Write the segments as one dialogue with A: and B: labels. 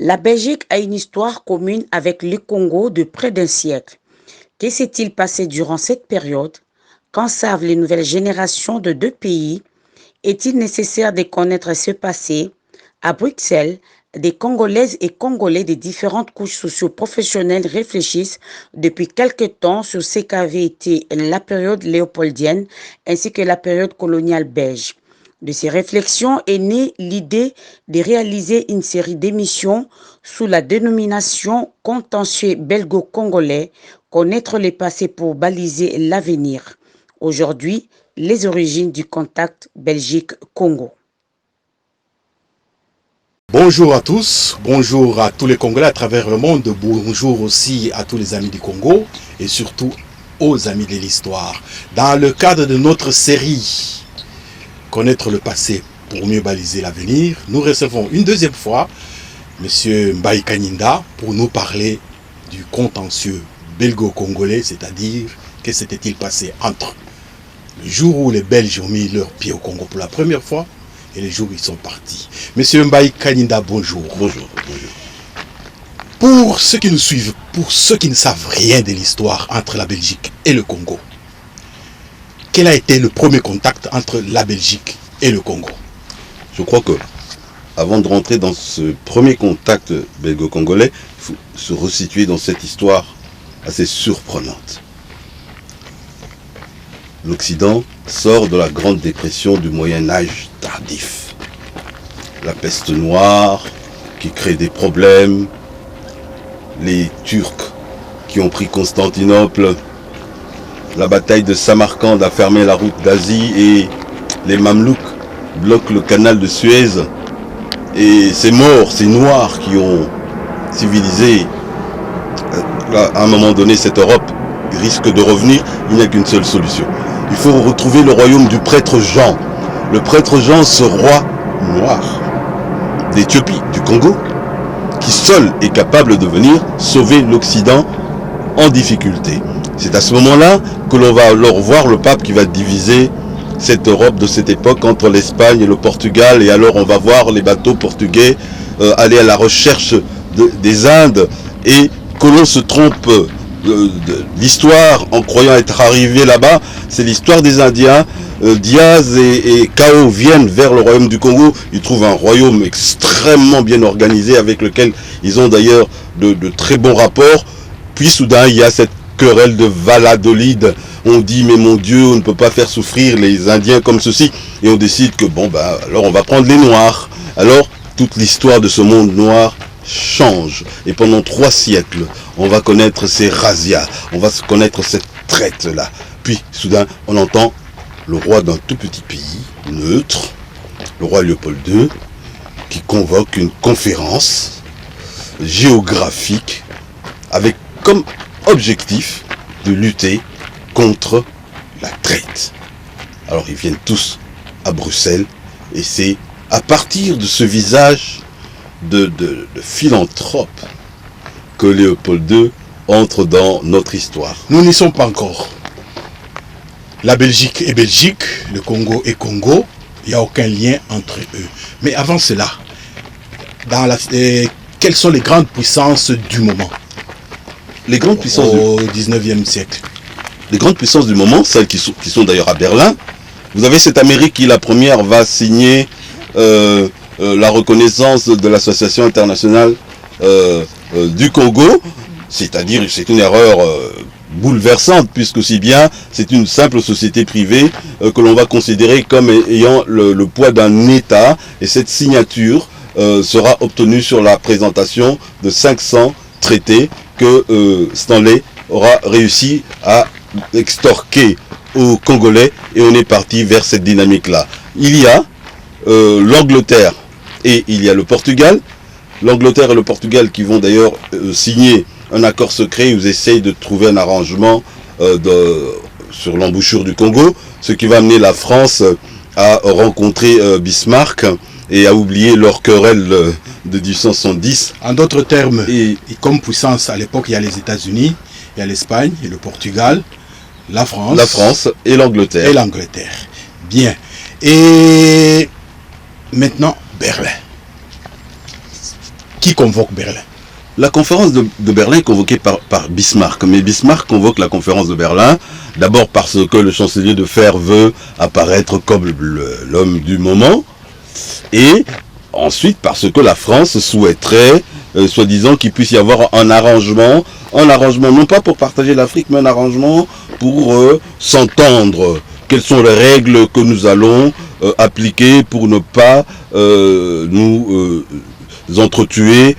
A: La Belgique a une histoire commune avec le Congo de près d'un siècle. Que s'est-il passé durant cette période? Qu'en savent les nouvelles générations de deux pays? Est-il nécessaire de connaître ce passé? À Bruxelles, des Congolaises et Congolais de différentes couches socio-professionnelles réfléchissent depuis quelque temps sur ce qu'avait été la période léopoldienne ainsi que la période coloniale belge. De ces réflexions est née l'idée de réaliser une série d'émissions sous la dénomination Contentieux belgo-congolais, connaître le passé pour baliser l'avenir. Aujourd'hui, les origines du contact Belgique-Congo.
B: Bonjour à tous, bonjour à tous les Congolais à travers le monde, bonjour aussi à tous les amis du Congo et surtout aux amis de l'histoire. Dans le cadre de notre série Connaître le passé pour mieux baliser l'avenir, nous recevons une deuxième fois M. Mbaye Kanyinda pour nous parler du contentieux belgo-congolais, c'est-à-dire que s'était-il passé entre le jour où les Belges ont mis leurs pieds au Congo pour la première fois et les jours où ils sont partis. Monsieur Mbaye Kanyinda, bonjour.
C: Bonjour.
B: Pour ceux qui nous suivent, pour ceux qui ne savent rien de l'histoire entre la Belgique et le Congo, quel a été le premier contact entre la Belgique et le Congo?
C: Je crois que, avant de rentrer dans ce premier contact belgo-congolais, il faut se resituer dans cette histoire assez surprenante. L'Occident sort de la grande dépression du Moyen-Âge tardif. La peste noire qui crée des problèmes, les Turcs qui ont pris Constantinople, la bataille de Samarcande a fermé la route d'Asie et les Mamelouks bloquent le canal de Suez. Et ces morts, ces noirs qui ont civilisé à un moment donné cette Europe risquent de revenir. Il n'y a qu'une seule solution. Il faut retrouver le royaume du prêtre Jean. Le prêtre Jean, ce roi noir d'Éthiopie, du Congo, qui seul est capable de venir sauver l'Occident en difficulté. C'est à ce moment-là que l'on va alors voir le pape qui va diviser cette Europe de cette époque entre l'Espagne et le Portugal. Et alors on va voir les bateaux portugais aller à la recherche des Indes et que l'on se trompe l'histoire en croyant être arrivé là-bas. C'est l'histoire des Indiens. Diaz et Cao viennent vers le royaume du Congo. Ils trouvent un royaume extrêmement bien organisé avec lequel ils ont d'ailleurs de très bons rapports. Puis soudain il y a cette querelle de Valladolid. On dit mais mon Dieu, on ne peut pas faire souffrir les Indiens comme ceci. Et on décide que bon alors on va prendre les Noirs. Alors toute l'histoire de ce monde noir change. Et pendant 3 siècles, on va connaître ces razzias. On va connaître cette traite-là. Puis soudain, on entend le roi d'un tout petit pays, neutre, le roi Léopold II, qui convoque une conférence géographique avec comme objectif de lutter contre la traite. Alors ils viennent tous à Bruxelles et c'est à partir de ce visage de philanthrope que Léopold II entre dans notre histoire.
B: Nous n'y sommes pas encore. La Belgique est Belgique, le Congo est Congo, il n'y a aucun lien entre eux. Mais avant cela, quelles sont les grandes puissances du moment?
C: Les grandes puissances
B: au 19e siècle.
C: Les grandes puissances du moment, celles qui sont d'ailleurs à Berlin. Vous avez cette Amérique qui, la première, va signer la reconnaissance de l'Association internationale du Congo. C'est-à-dire, c'est une erreur bouleversante, puisque aussi bien c'est une simple société privée que l'on va considérer comme ayant le poids d'un État. Et cette signature sera obtenue sur la présentation de 500 traités que Stanley aura réussi à extorquer aux Congolais, et on est parti vers cette dynamique-là. Il y a l'Angleterre et il y a le Portugal. L'Angleterre et le Portugal qui vont d'ailleurs signer un accord secret. Ils essayent de trouver un arrangement sur l'embouchure du Congo, ce qui va amener la France à rencontrer Bismarck et à oublier leur querelle de 1870.
B: En d'autres termes, et comme puissance à l'époque, il y a les États-Unis, il y a l'Espagne, et le Portugal, la France
C: et l'Angleterre.
B: Bien. Et maintenant, Berlin. Qui convoque Berlin?
C: La conférence de Berlin est convoquée par Bismarck, mais Bismarck convoque la conférence de Berlin, d'abord parce que le chancelier de fer veut apparaître comme l'homme du moment, et ensuite parce que la France souhaiterait, soi-disant, qu'il puisse y avoir un arrangement non pas pour partager l'Afrique, mais un arrangement pour s'entendre. Quelles sont les règles que nous allons appliquer pour ne pas nous entretuer,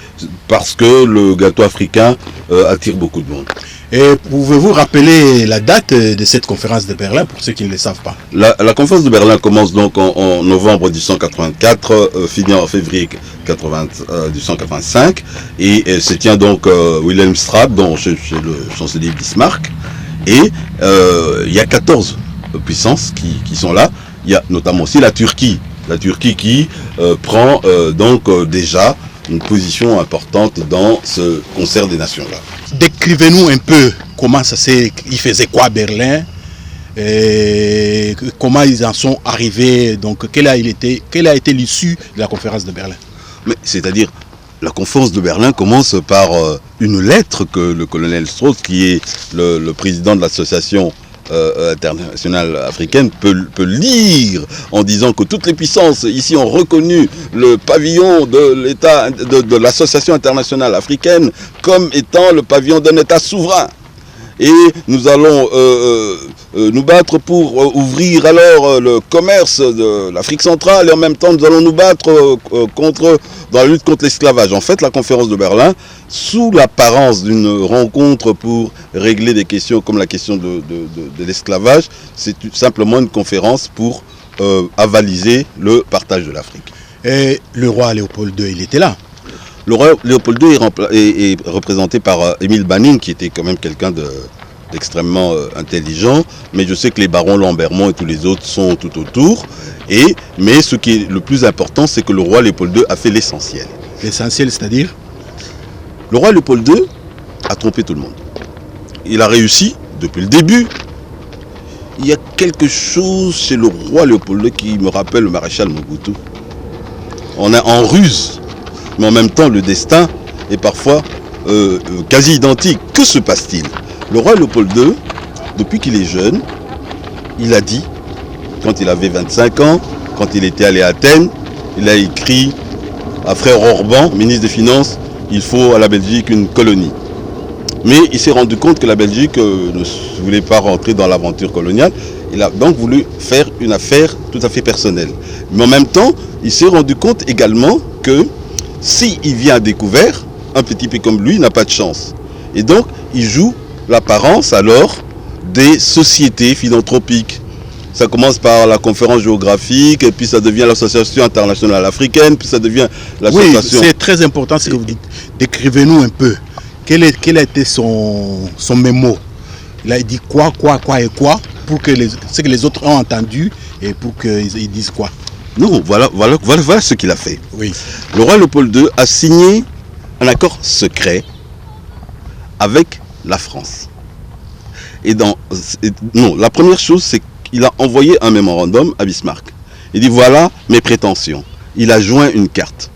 C: parce que le gâteau africain attire beaucoup de monde.
B: Et pouvez-vous rappeler la date de cette conférence de Berlin pour ceux qui ne le savent pas?
C: La conférence de Berlin commence donc en novembre 1884, finit en février 1885, et se tient donc Wilhelmstraat, chez le chancelier Bismarck, et il y a 14 puissances qui sont là. Il y a notamment aussi la Turquie qui prend déjà une position importante dans ce concert des nations-là.
B: Décrivez-nous un peu comment ça s'est... Il faisait quoi à Berlin, comment ils en sont arrivés, donc quelle a été l'issue de la conférence de Berlin?
C: C'est-à-dire, la conférence de Berlin commence par une lettre que le colonel Strauss, qui est le président de l'association internationale africaine, peut lire en disant que toutes les puissances ici ont reconnu le pavillon de l'État, de l'association internationale africaine comme étant le pavillon d'un État souverain. Et nous allons nous battre pour ouvrir alors le commerce de l'Afrique centrale, et en même temps nous allons nous battre dans la lutte contre l'esclavage. En fait, la conférence de Berlin, sous l'apparence d'une rencontre pour régler des questions comme la question de l'esclavage, c'est simplement une conférence pour avaliser le partage de l'Afrique.
B: Et le roi Léopold II, il était là?
C: Le roi Léopold II est représenté par Émile Banning, qui était quand même quelqu'un d'extrêmement intelligent, mais je sais que les barons Lambermont et tous les autres sont tout autour. Mais ce qui est le plus important, c'est que le roi Léopold II a fait l'essentiel.
B: L'essentiel, c'est-à-dire?
C: Le roi Léopold II a trompé tout le monde. Il a réussi depuis le début. Il y a quelque chose chez le roi Léopold II qui me rappelle le maréchal Mobutu. On est en ruse, mais en même temps le destin est parfois quasi identique. Que se passe-t-il? Le roi Léopold II, depuis qu'il est jeune, il a dit, quand il avait 25 ans, quand il était allé à Athènes, il a écrit à frère Orban, ministre des Finances, il faut à la Belgique une colonie. Mais il s'est rendu compte que la Belgique ne voulait pas rentrer dans l'aventure coloniale. Il a donc voulu faire une affaire tout à fait personnelle. Mais en même temps, il s'est rendu compte également que s'il vient à découvert, un petit peu comme lui n'a pas de chance. Et donc, il joue l'apparence alors des sociétés philanthropiques. Ça commence par la conférence géographique, et puis ça devient l'association internationale africaine, puis ça devient l'association...
B: Oui, c'est très important ce que vous dites. Décrivez-nous un peu. Quel a été son mémo? Il a dit quoi et quoi, pour que ce que les autres ont entendu, et pour qu'ils disent quoi?
C: Non, voilà ce qu'il a fait.
B: Oui.
C: Le roi Léopold II a signé un accord secret avec la France. La première chose, c'est qu'il a envoyé un mémorandum à Bismarck. Il dit voilà mes prétentions. Il a joint une carte.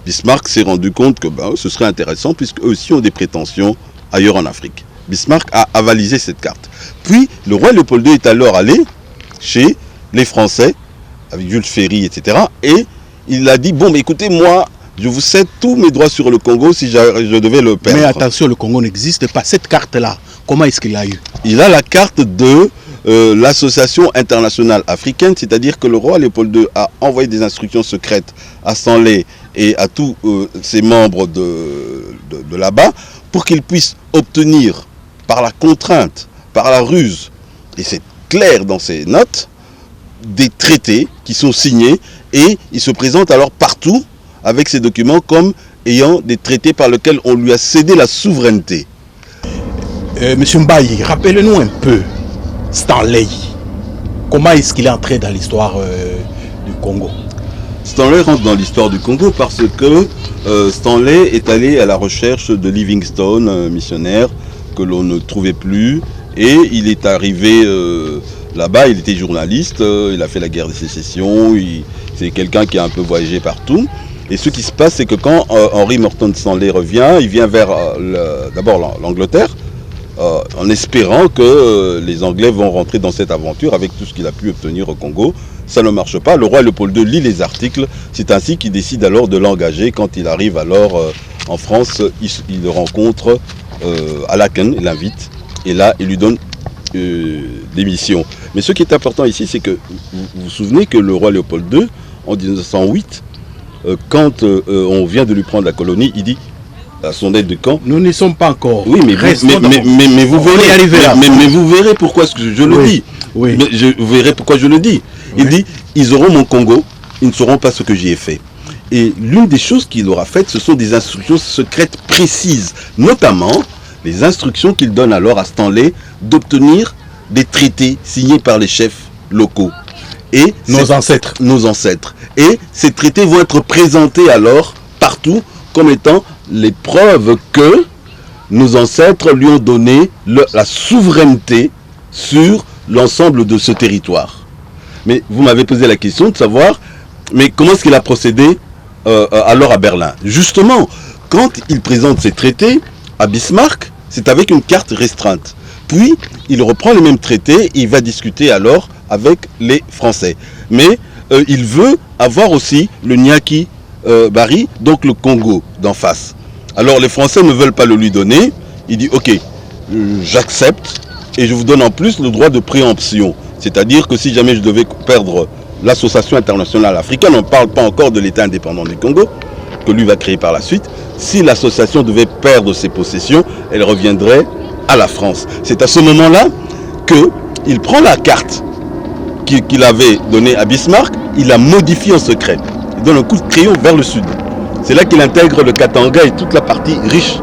C: Bismarck s'est rendu compte que ce serait intéressant puisque eux aussi ont des prétentions ailleurs en Afrique. Bismarck a avalisé cette carte. Puis le roi Léopold II est alors allé chez les Français avec Jules Ferry, etc. Et il a dit bon, mais écoutez, moi, je vous cède tous mes droits sur le Congo si je devais le perdre.
B: Mais attention, le Congo n'existe pas. Cette carte-là, comment est-ce qu'il l'a eu?
C: Il a la carte de l'association internationale africaine, c'est-à-dire que le roi Léopold II a envoyé des instructions secrètes à Stanley et à tous ses membres de là-bas pour qu'ils puissent obtenir par la contrainte, par la ruse, et c'est clair dans ses notes, des traités qui sont signés, et il se présente alors partout avec ces documents comme ayant des traités par lesquels on lui a cédé la souveraineté.
B: Monsieur Mbaye, rappelez-nous un peu Stanley. Comment est-ce qu'il est entré dans l'histoire du Congo?
C: Stanley rentre dans l'histoire du Congo parce que Stanley est allé à la recherche de Livingstone, un missionnaire que l'on ne trouvait plus, et il est arrivé là-bas. Il était journaliste, il a fait la guerre de sécession, c'est quelqu'un qui a un peu voyagé partout. Et ce qui se passe, c'est que quand Henry Morton Stanley revient, il vient vers d'abord l'Angleterre, en espérant que les Anglais vont rentrer dans cette aventure avec tout ce qu'il a pu obtenir au Congo. Ça ne marche pas. Le roi Léopold II lit les articles. C'est ainsi qu'il décide alors de l'engager. Quand il arrive alors en France, il le rencontre à Laeken, il l'invite. Et là, il lui donne des missions. Mais ce qui est important ici, c'est que vous vous souvenez que le roi Léopold II, en 1908, quand on vient de lui prendre la colonie, il dit à son aide de camp.
B: Nous n'y sommes pas encore.
C: Oui, mais vous verrez. Mais vous verrez pourquoi je le dis.
B: Oui.
C: Mais vous verrez pourquoi je le dis. Il dit, ils auront mon Congo, ils ne sauront pas ce que j'y ai fait. Et l'une des choses qu'il aura faites, ce sont des instructions secrètes précises, notamment les instructions qu'il donne alors à Stanley d'obtenir des traités signés par les chefs locaux. Et
B: nos ancêtres.
C: Et ces traités vont être présentés alors partout comme étant les preuves que nos ancêtres lui ont donné la souveraineté sur l'ensemble de ce territoire. Mais vous m'avez posé la question de savoir, mais comment est-ce qu'il a procédé alors à Berlin? Justement, quand il présente ces traités à Bismarck, c'est avec une carte restreinte. Puis, il reprend les mêmes traités et il va discuter alors avec les Français. Mais il veut avoir aussi le Nyaki Bari, donc le Congo d'en face. Alors les Français ne veulent pas le lui donner. Il dit ok, j'accepte et je vous donne en plus le droit de préemption. C'est-à-dire que si jamais je devais perdre l'association internationale africaine, on ne parle pas encore de l'État indépendant du Congo, que lui va créer par la suite. Si l'association devait perdre ses possessions, elle reviendrait à la France. C'est à ce moment-là qu'il prend la carte qu'il avait donnée à Bismarck, il la modifie en secret. Il donne un coup de crayon vers le sud. C'est là qu'il intègre le Katanga et toute la partie riche.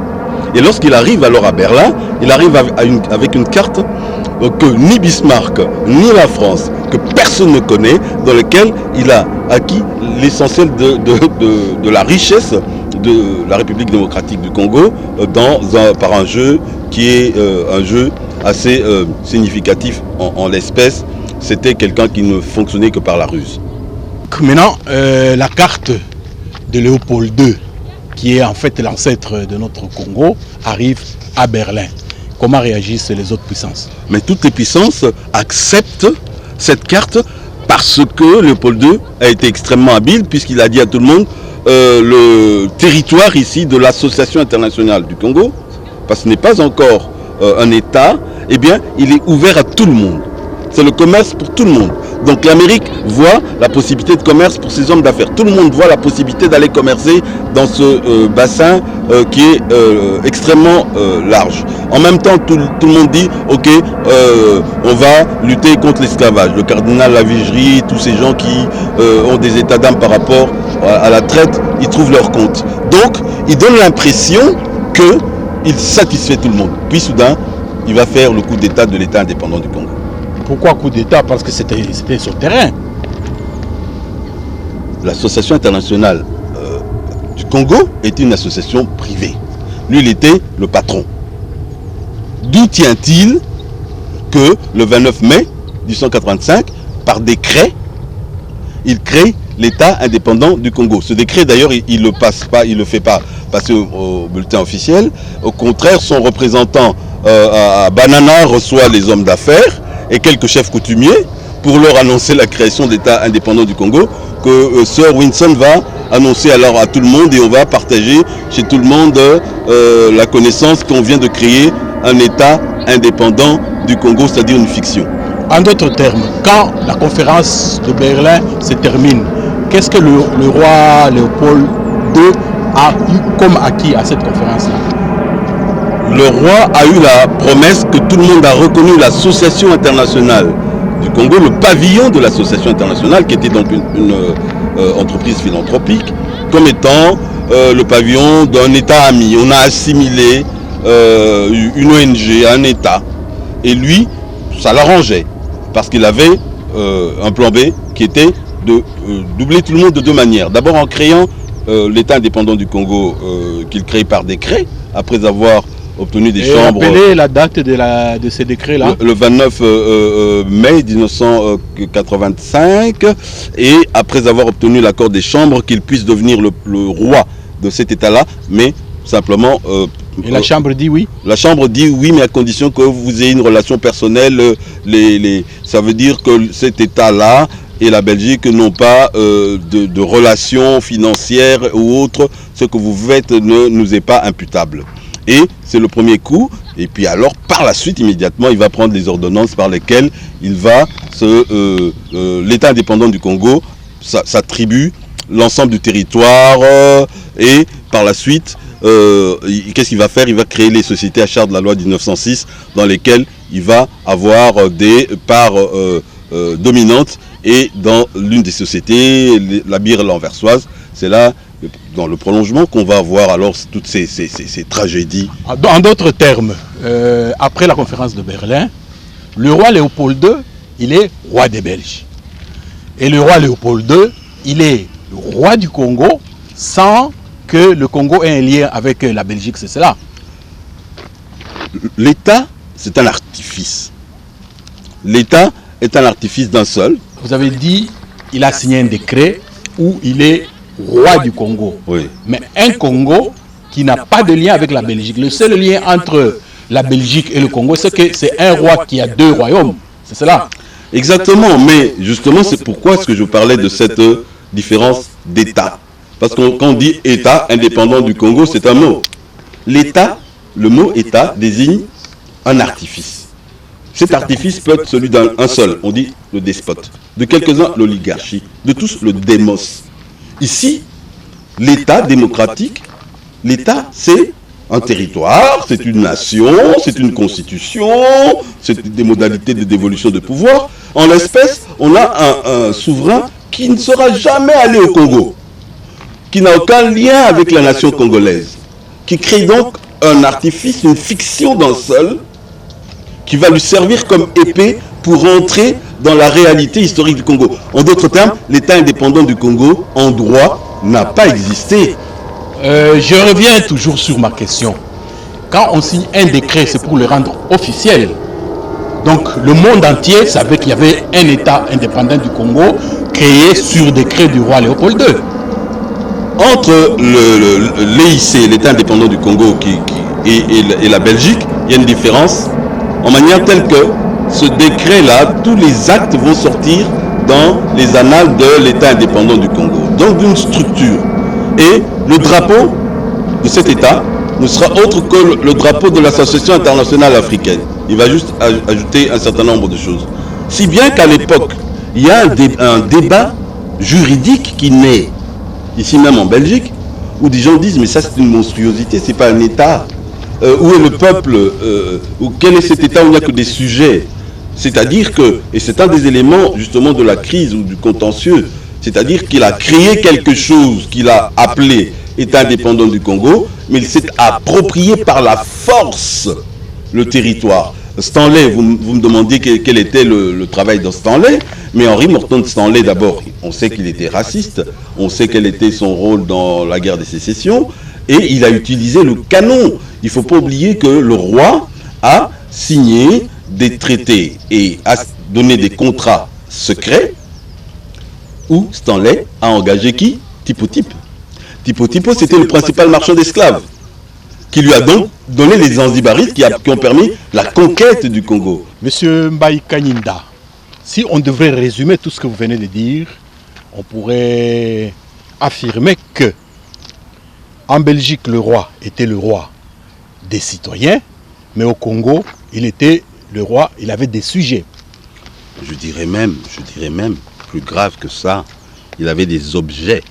C: Et lorsqu'il arrive alors à Berlin, il arrive avec une carte que ni Bismarck, ni la France, que personne ne connaît, dans laquelle il a acquis l'essentiel de la richesse de la République démocratique du Congo par un jeu qui est un jeu assez significatif en l'espèce. C'était quelqu'un qui ne fonctionnait que par la ruse.
B: Maintenant, la carte de Léopold II, qui est en fait l'ancêtre de notre Congo, arrive à Berlin. Comment réagissent les autres puissances?
C: Mais toutes les puissances acceptent cette carte parce que Léopold II a été extrêmement habile, puisqu'il a dit à tout le monde le territoire ici de l'Association internationale du Congo, parce que ce n'est pas encore un État, eh bien il est ouvert à tout le monde. C'est le commerce pour tout le monde. Donc l'Amérique voit la possibilité de commerce pour ses hommes d'affaires. Tout le monde voit la possibilité d'aller commercer dans ce bassin qui est extrêmement large. En même temps, tout le monde dit, ok, on va lutter contre l'esclavage. Le cardinal Lavigerie, tous ces gens qui ont des états d'âme par rapport à la traite, ils trouvent leur compte. Donc, ils donnent l'impression qu'il satisfait tout le monde. Puis soudain, il va faire le coup d'état de l'État indépendant du Congo.
B: Pourquoi coup d'État? Parce que c'était sur terrain.
C: L'association internationale du Congo est une association privée. Lui, il était le patron. D'où tient-il que le 29 mai 1885, par décret, il crée l'État indépendant du Congo. Ce décret, d'ailleurs, il le fait pas passer au bulletin officiel. Au contraire, son représentant à Banana reçoit les hommes d'affaires et quelques chefs coutumiers pour leur annoncer la création d'État indépendant du Congo, que Sir Winston va annoncer alors à tout le monde, et on va partager chez tout le monde la connaissance qu'on vient de créer un État indépendant du Congo, c'est-à-dire une fiction.
B: En d'autres termes, quand la conférence de Berlin se termine, qu'est-ce que le roi Léopold II a eu comme acquis à cette conférence-là?
C: Le roi a eu la promesse que tout le monde a reconnu l'association internationale du Congo, le pavillon de l'association internationale, qui était donc une entreprise philanthropique, comme étant le pavillon d'un État ami. On a assimilé une ONG à un État. Et lui, ça l'arrangeait, parce qu'il avait un plan B qui était de doubler tout le monde de deux manières. D'abord en créant l'État indépendant du Congo qu'il crée par décret, après avoir obtenu des
B: Et
C: chambres.
B: rappelez la date de ces décrets-là.
C: Le 29 mai 1985, et après avoir obtenu l'accord des chambres qu'il puisse devenir le roi de cet État-là, mais simplement...
B: et la Chambre dit oui?
C: La Chambre dit oui, mais à condition que vous ayez une relation personnelle. Ça veut dire que cet État-là et la Belgique n'ont pas de relations financières ou autres. Ce que vous faites ne nous est pas imputable. Et c'est le premier coup. Et puis alors, par la suite, immédiatement, il va prendre les ordonnances par lesquelles il va l'État indépendant du Congo s'attribue l'ensemble du territoire et par la suite, qu'est-ce qu'il va faire? Il va créer les sociétés à charte de la loi 1906 dans lesquelles il va avoir des parts dominantes, et dans l'une des sociétés, la bière l'anversoise, c'est là, dans le prolongement, qu'on va avoir alors toutes ces tragédies.
B: En d'autres termes, après la conférence de Berlin, le roi Léopold II, il est roi des Belges. Et le roi Léopold II, il est le roi du Congo sans que le Congo ait un lien avec la Belgique, c'est cela.
C: L'État, c'est un artifice. L'État est un artifice d'un seul.
B: Vous avez dit, il a signé un décret où il est roi du Congo.
C: Oui.
B: Mais un Congo qui n'a pas de lien avec la Belgique. Le seul lien entre la Belgique et le Congo, c'est que c'est un roi qui a deux royaumes. C'est cela.
C: Exactement, mais justement, c'est pourquoi est-ce que je parlais de cette différence d'État. Parce que quand on dit État indépendant du Congo, c'est un mot. L'État, le mot État désigne un artifice. Cet artifice peut être celui d'un seul, on dit le despote. De quelques-uns, l'oligarchie. De tous, le démos. Ici, l'État démocratique, l'État, c'est un territoire, c'est une nation, c'est une constitution, c'est des modalités de dévolution de pouvoir. En l'espèce, on a un souverain qui ne sera jamais allé au Congo, qui n'a aucun lien avec la nation congolaise, qui crée donc un artifice, une fiction d'un seul, qui va lui servir comme épée pour rentrer dans la réalité historique du Congo. En d'autres termes, l'État indépendant du Congo, en droit, n'a pas existé.
B: Je reviens toujours sur ma question. Quand on signe un décret, c'est pour le rendre officiel. Donc le monde entier savait qu'il y avait un État indépendant du Congo créé sur décret du roi Léopold II.
C: Entre l'EIC, l'État indépendant du Congo, et la Belgique, il y a une différence en manière telle que ce décret-là, tous les actes vont sortir dans les annales de l'État indépendant du Congo, donc d'une structure. Et le drapeau de cet État ne sera autre que le drapeau de l'Association internationale africaine. Il va juste ajouter un certain nombre de choses. Si bien qu'à l'époque, il y a un débat juridique qui naît, ici même en Belgique, où des gens disent mais ça c'est une monstruosité, c'est pas un État. Où est le peuple, quel est cet État où il n'y a que des sujets? C'est-à-dire que, et c'est un des éléments justement de la crise ou du contentieux, c'est-à-dire qu'il a créé quelque chose qu'il a appelé État indépendant du Congo, mais il s'est approprié par la force le territoire. Stanley, vous me demandiez quel était le travail de Stanley, mais Henri Morton Stanley, d'abord, on sait qu'il était raciste, on sait quel était son rôle dans la guerre des sécessions, et il a utilisé le canon. Il ne faut pas oublier que le roi a signé des traités et a donné des contrats secrets où Stanley a engagé qui? Tipo Tipo. Tipo Tipo, c'était le principal marchand d'esclaves qui lui a donc donné les Zanzibaristes qui ont permis la conquête du Congo.
B: Monsieur Mbaye Kanyinda, si on devrait résumer tout ce que vous venez de dire, on pourrait affirmer que en Belgique, le roi était le roi des citoyens, mais au Congo, il était le roi, il avait des sujets.
C: Je dirais même, plus grave que ça, il avait des objets.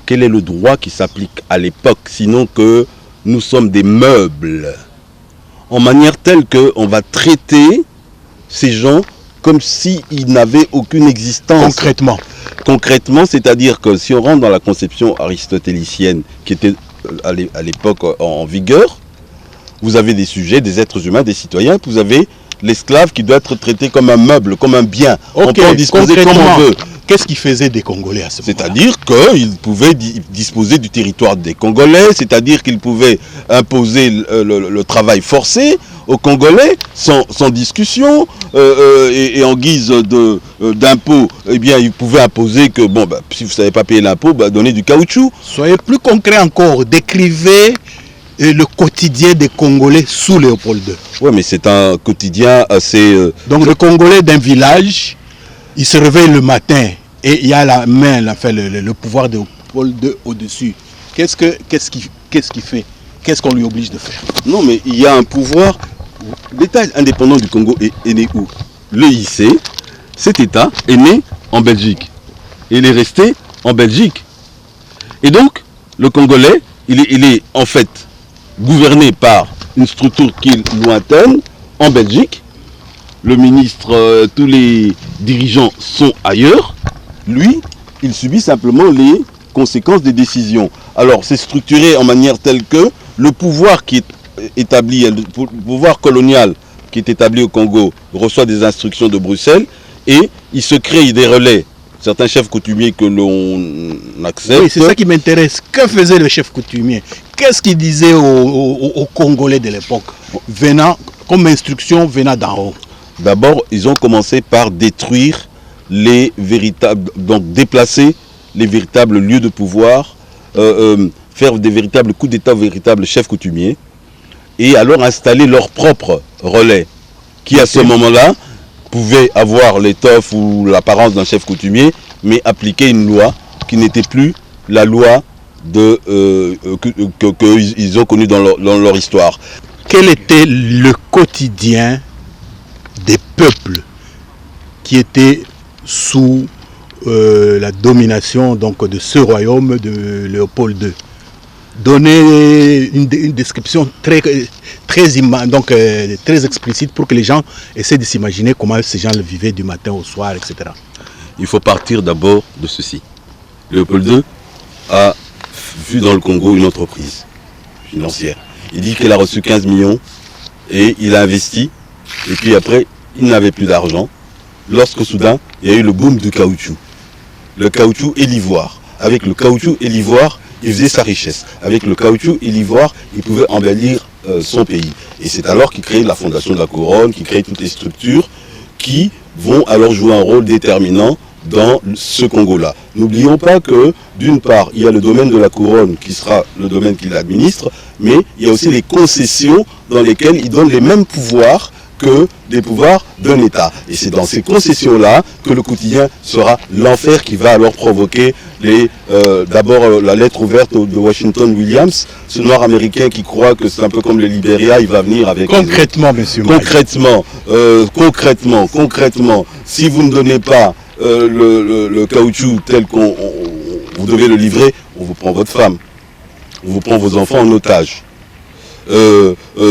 C: Quel est le droit qui s'applique à l'époque, sinon que nous sommes des meubles, en manière telle qu'on va traiter ces gens comme s'ils n'avaient aucune existence. Concrètement, c'est-à-dire que si on rentre dans la conception aristotélicienne qui était à l'époque en vigueur, vous avez des sujets, des êtres humains, des citoyens, vous avez l'esclave qui doit être traité comme un meuble, comme un bien. On peut en disposer comme on veut.
B: qu'est-ce qu'ils faisaient des Congolais à ce moment-là?
C: C'est-à-dire qu'ils pouvaient disposer du territoire des Congolais, c'est-à-dire qu'ils pouvaient imposer le travail forcé aux Congolais sans discussion, et en guise d'impôt, eh bien, ils pouvaient imposer que, bon, bah, si vous ne savez pas payer l'impôt, bah, donnez du caoutchouc.
B: Soyez plus concret encore, décrivez le quotidien des Congolais sous Léopold II.
C: Oui, mais c'est un quotidien assez...
B: Donc le Congolais d'un village, il se réveille le matin et il y a la main, le pouvoir de Léopold II au-dessus. Qu'est-ce qu'il fait? Qu'est-ce qu'on lui oblige de faire?
C: Non, mais il y a un pouvoir. L'État indépendant du Congo est né où? L'EIC, cet État est né en Belgique. Et il est resté en Belgique. Et donc, le Congolais, il est en fait gouverné par une structure qui est lointaine, en Belgique. Le ministre, tous les dirigeants sont ailleurs. Lui, il subit simplement les conséquences des décisions. Alors, c'est structuré en manière telle que le pouvoir qui est établi, le pouvoir colonial qui est établi au Congo, reçoit des instructions de Bruxelles et il se crée des relais. Certains chefs coutumiers que l'on accepte.
B: Oui, c'est ça qui m'intéresse. Que faisait le chef coutumier? Qu'est-ce qu'il disait aux Congolais de l'époque, venant comme instruction venant d'en haut?
C: D'abord, ils ont commencé par détruire les véritables, donc déplacer les véritables lieux de pouvoir, faire des véritables coups d'État aux véritables chefs coutumiers, et alors installer leur propre relais, qui à ce moment-là pouvaient avoir l'étoffe ou l'apparence d'un chef coutumier, mais appliquer une loi qui n'était plus la loi qu'ils ont connue dans leur histoire.
B: Quel était le quotidien des peuples qui étaient sous la domination donc, de ce royaume de Léopold II? Donner une description très explicite pour que les gens essaient de s'imaginer comment ces gens le vivaient du matin au soir, etc.
C: Il faut partir d'abord de ceci. Léopold II a vu dans le Congo une entreprise financière. Il dit qu'il a reçu 15 millions et il a investi. Et puis après, il n'avait plus d'argent. Lorsque soudain, il y a eu le boom du caoutchouc. Le caoutchouc et l'ivoire. Avec le caoutchouc et l'ivoire, il faisait sa richesse. Avec le caoutchouc et l'ivoire, il pouvait embellir son pays. Et c'est alors qu'il crée la fondation de la couronne, qu'il crée toutes les structures qui vont alors jouer un rôle déterminant dans ce Congo-là. N'oublions pas que, d'une part, il y a le domaine de la couronne qui sera le domaine qu'il administre, mais il y a aussi les concessions dans lesquelles il donne les mêmes pouvoirs que des pouvoirs d'un État. Et c'est dans ces concessions-là que le quotidien sera l'enfer qui va alors provoquer d'abord la lettre ouverte de Washington Williams, ce noir américain qui croit que c'est un peu comme le Libéria, il va venir avec...
B: Concrètement, monsieur.
C: Concrètement, si vous ne donnez pas le caoutchouc tel qu'on vous devez le livrer, on vous prend votre femme, on vous prend vos enfants en otage.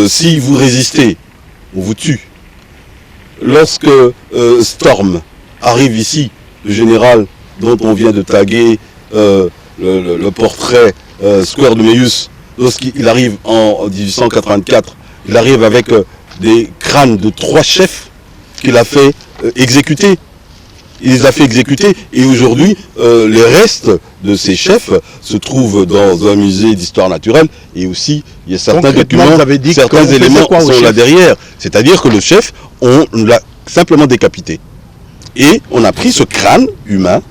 C: Si vous résistez, on vous tue. Lorsque Storm arrive ici, le général dont on vient de taguer le portrait Square de Meus, lorsqu'il arrive en 1884, il arrive avec des crânes de 3 chefs qu'il a fait exécuter. Il les a fait exécuter et aujourd'hui, les restes de ces chefs se trouvent dans un musée d'histoire naturelle et aussi, il y a certains documents, certains éléments sont là derrière. C'est-à-dire que le chef, on l'a simplement décapité. Et on a pris ce crâne humain,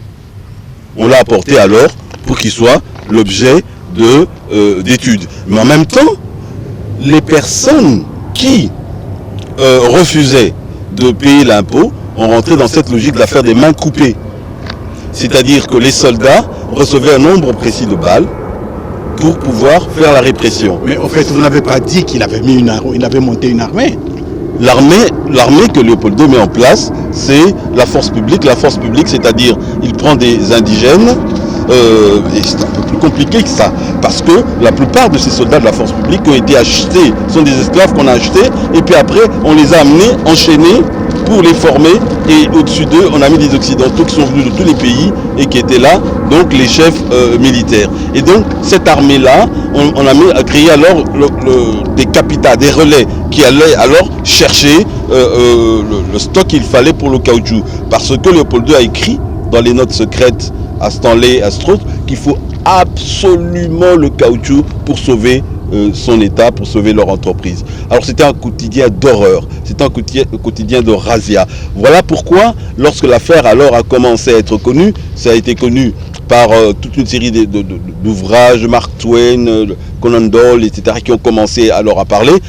C: on l'a apporté alors pour qu'il soit l'objet d'études. Mais en même temps, les personnes qui refusaient de payer l'impôt ont rentré dans cette logique de l'affaire des mains coupées. C'est-à-dire que les soldats recevaient un nombre précis de balles pour pouvoir faire la répression.
B: Mais en fait, vous n'avez pas dit qu'il avait monté une armée.
C: L'armée que Léopold II met en place, c'est la force publique. La force publique, c'est-à-dire, il prend des indigènes, et c'est un peu plus compliqué que ça, parce que la plupart de ces soldats de la force publique ont été achetés, sont des esclaves qu'on a achetés, et puis après, on les a amenés, enchaînés, pour les former, et au-dessus d'eux, on a mis des occidentaux qui sont venus de tous les pays et qui étaient là, donc les chefs militaires. Et donc, cette armée-là, on a créé alors des capitales, des relais, qui allaient alors chercher le stock qu'il fallait pour le caoutchouc. Parce que Léopold II a écrit dans les notes secrètes à Stanley, à Strauss, qu'il faut absolument le caoutchouc pour sauver son État, pour sauver leur entreprise. Alors c'était un quotidien d'horreur, c'était un quotidien de razzia. Voilà pourquoi, lorsque l'affaire alors a commencé à être connue, ça a été connu par toute une série d'ouvrages, Mark Twain, Conan Doyle, etc., qui ont commencé alors à parler.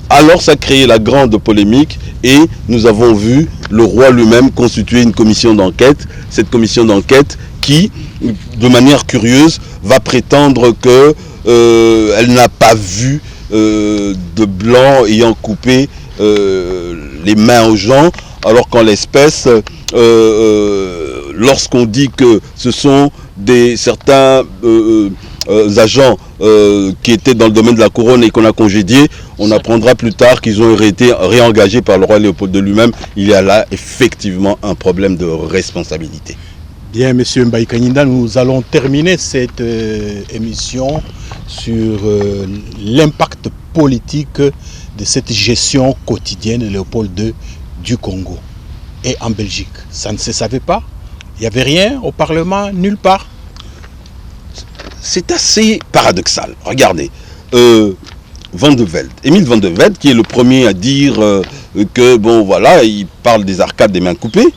C: Alors ça a créé la grande polémique et nous avons vu le roi lui-même constituer une commission d'enquête. Cette commission d'enquête qui, de manière curieuse, va prétendre que elle n'a pas vu de blanc ayant coupé les mains aux gens, alors qu'en l'espèce, lorsqu'on dit que ce sont certains agents qui étaient dans le domaine de la couronne et qu'on a congédiés, on apprendra plus tard qu'ils ont été réengagés par le roi Léopold II lui-même. Il y a là effectivement un problème de responsabilité.
B: Bien, Monsieur Mbaye Kanyinda, nous allons terminer cette émission sur l'impact politique de cette gestion quotidienne de Léopold II du Congo et en Belgique. Ça ne se savait pas? Il n'y avait rien au Parlement, nulle part?
C: C'est assez paradoxal. Regardez, Van de Velde, Émile Van de Velde, qui est le premier à dire que, bon voilà, il parle des arcades des mains coupées,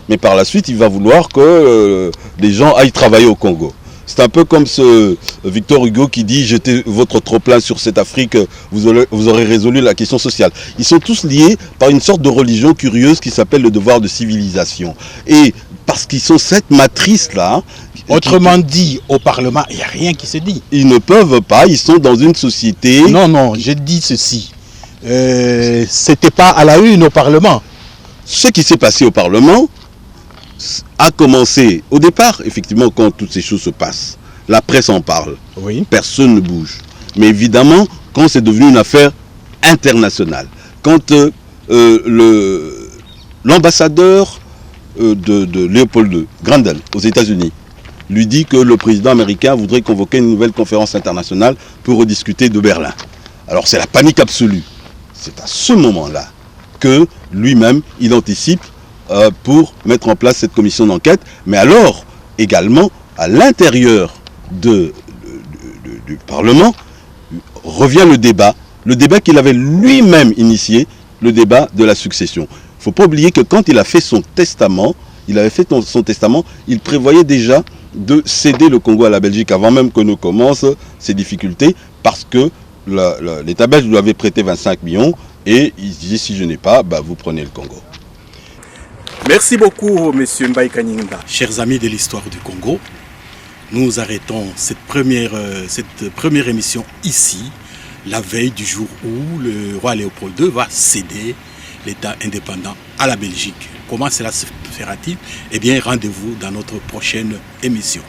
C: mais par la suite, il va vouloir que les gens aillent travailler au Congo. C'est un peu comme ce Victor Hugo qui dit « Jetez votre trop-plein sur cette Afrique, vous aurez résolu la question sociale ». Ils sont tous liés par une sorte de religion curieuse qui s'appelle le devoir de civilisation. Et parce qu'ils sont cette matrice-là...
B: Autrement dit, au Parlement, il n'y a rien qui se dit.
C: Ils ne peuvent pas, ils sont dans une société...
B: Non, je dis ceci. C'était pas à la une au Parlement.
C: Ce qui s'est passé au Parlement a commencé au départ, effectivement, quand toutes ces choses se passent. La presse en parle.
B: Oui.
C: Personne ne bouge. Mais évidemment, quand c'est devenu une affaire internationale, quand l'ambassadeur de Léopold II, Grandel, aux États-Unis, lui dit que le président américain voudrait convoquer une nouvelle conférence internationale pour rediscuter de Berlin. Alors c'est la panique absolue. C'est à ce moment-là que lui-même, il anticipe pour mettre en place cette commission d'enquête. Mais alors, également, à l'intérieur du Parlement, revient le débat qu'il avait lui-même initié, le débat de la succession. Il ne faut pas oublier que quand il a fait son testament, il prévoyait déjà de céder le Congo à la Belgique avant même que ne commencent ces difficultés, parce que l'État belge lui avait prêté 25 millions et il disait si je n'ai pas, vous prenez le Congo.
B: Merci beaucoup, Monsieur Mbaye Kanyinda. Chers amis de l'histoire du Congo, nous arrêtons cette première émission ici, la veille du jour où le roi Léopold II va céder l'État indépendant à la Belgique. Comment cela se fera-t-il? Eh bien, rendez-vous dans notre prochaine émission.